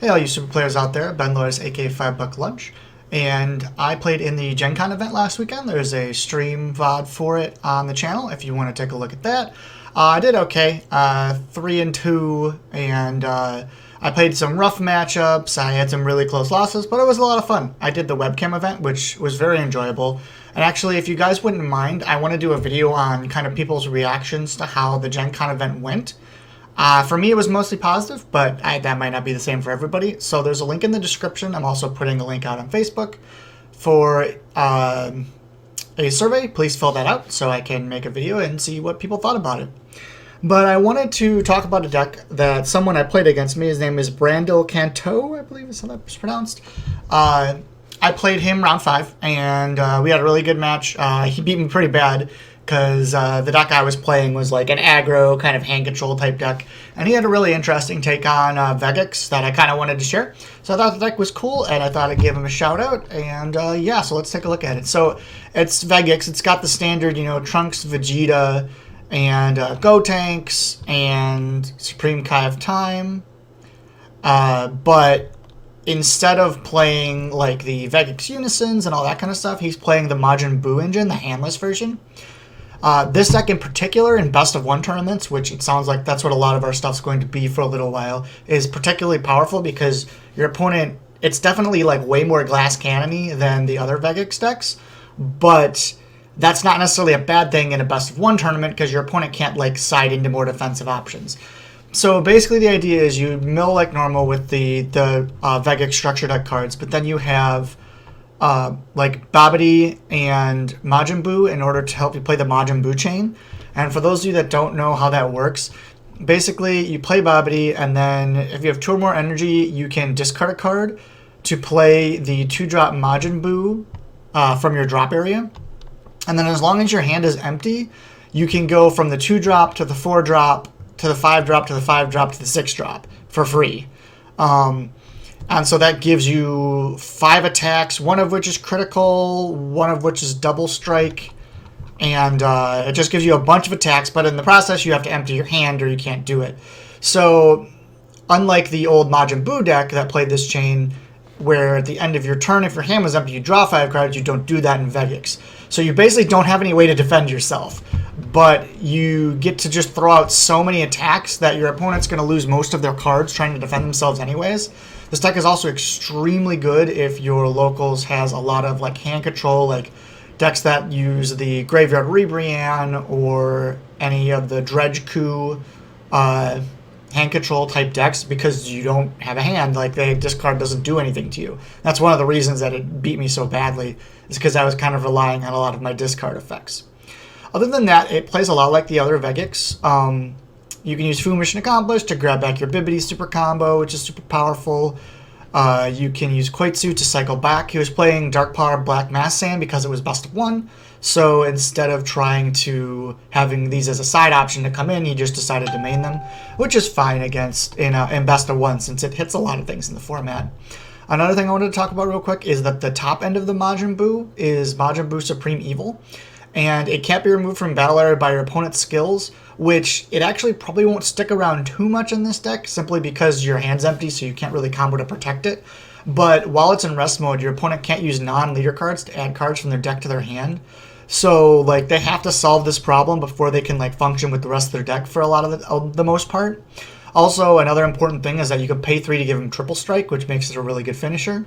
Hey, all you super players out there, Ben Loy's aka 5 Buck Lunch, and I played in the Gencon event last weekend. There's a stream VOD for it on the channel if you want to take a look at that. I did okay, 3-2, and I played some rough matchups. I had some really close losses, but it was a lot of fun. I did the webcam event, which was very enjoyable. And actually, if you guys wouldn't mind, I want to do a video on kind of people's reactions to how the Gencon event went. For me, it was mostly positive, but that might not be the same for everybody. So there's a link in the description. I'm also putting a link out on Facebook for a survey. Please fill that out so I can make a video and see what people thought about it. But I wanted to talk about a deck that someone I played against me. His name is Brandall Cantu, I believe is how that's pronounced. I played him round 5, and we had a really good match. He beat me pretty bad, because the deck I was playing was like an aggro kind of hand control type deck, and he had a really interesting take on Vegeks that I kind of wanted to share. So I thought the deck was cool, and I thought I'd give him a shout out, and yeah, so let's take a look at it. So it's Vegeks. It's got the standard, you know, Trunks, Vegeta, and Gotenks, and Supreme Kai of Time, but instead of playing like the Vegeks Unisons and all that kind of stuff, he's playing the Majin Buu engine, the handless version. This deck in particular, in best of 1 tournaments, which it sounds like that's what a lot of our stuff's going to be for a little while, is particularly powerful because your opponent, it's definitely like way more glass cannony than the other Vegeks decks, but that's not necessarily a bad thing in a best of 1 tournament because your opponent can't like side into more defensive options. So basically the idea is you mill like normal with the Vegeks structure deck cards, but then you have like Babidi and Majin Buu in order to help you play the Majin Buu chain. And for those of you that don't know how that works, basically you play Babidi, and then if you have 2 or more energy, you can discard a card to play the 2-drop Majin Buu from your drop area. And then as long as your hand is empty, you can go from the 2-drop to the 4-drop to the 5-drop to the 5-drop to the 6-drop for free. And so that gives you 5 attacks, 1 of which is critical, 1 of which is double strike, and it just gives you a bunch of attacks, but in the process you have to empty your hand or you can't do it. So unlike the old Majin Buu deck that played this chain, where at the end of your turn, if your hand was empty, you draw 5 cards, you don't do that in Vegeks. So you basically don't have any way to defend yourself, but you get to just throw out so many attacks that your opponent's going to lose most of their cards trying to defend themselves anyways. This deck is also extremely good if your locals has a lot of like hand control, like decks that use the Graveyard Rebrian or any of the Dredge Coup hand control type decks, because you don't have a hand. Like the discard doesn't do anything to you. That's one of the reasons that it beat me so badly, is because I was kind of relying on a lot of my discard effects. Other than that, it plays a lot like the other Vegeks. You can use Fu Mission Accomplished to grab back your Bibidi super combo, which is super powerful. You can use Koitsu to cycle back. He was playing Dark Power Black Mass Sand because it was best of 1. So instead of trying to having these as a side option to come in, he just decided to main them, which is fine against in best of 1 since it hits a lot of things in the format. Another thing I wanted to talk about real quick is that the top end of the Majin Buu is Majin Buu Supreme Evil, and it can't be removed from battle area by your opponent's skills, which it actually probably won't stick around too much in this deck, simply because your hand's empty, so you can't really combo to protect it. But while it's in rest mode, your opponent can't use non-leader cards to add cards from their deck to their hand. So like they have to solve this problem before they can like function with the rest of their deck for a lot of the most part. Also, another important thing is that you can pay 3 to give him triple strike, which makes it a really good finisher.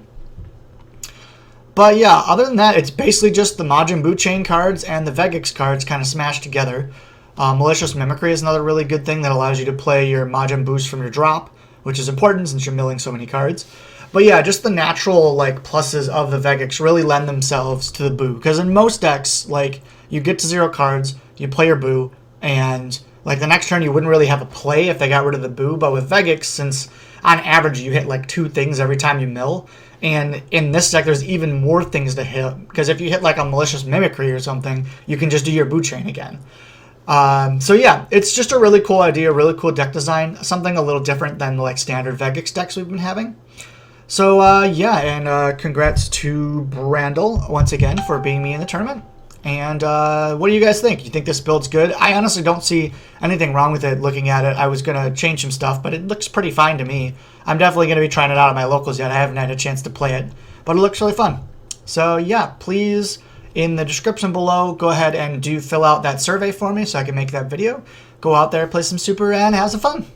But yeah, other than that, it's basically just the Majin Buu chain cards and the Vegeks cards kind of smashed together. Malicious Mimicry is another really good thing that allows you to play your Majin Boos from your drop, which is important since you're milling so many cards. But yeah, just the natural like pluses of the Vegeks really lend themselves to the Buu, because in most decks, like you get to 0 cards, you play your Buu, and like the next turn you wouldn't really have a play if they got rid of the Buu. But with Vegeks, since on average you hit like 2 things every time you mill, and in this deck there's even more things to hit, because if you hit like a Malicious Mimicry or something, you can just do your Buu chain again. So yeah, it's just a really cool idea, really cool deck design, something a little different than like standard Vegeks decks we've been having. So yeah, and congrats to Brandall once again for beating me in the tournament. And what do you guys think? You think this build's good? I honestly don't see anything wrong with it looking at it. I was going to change some stuff, but it looks pretty fine to me. I'm definitely going to be trying it out at my locals yet. I haven't had a chance to play it, but it looks really fun. So yeah, please, in the description below, go ahead and fill out that survey for me so I can make that video. Go out there, play some Super, and have some fun.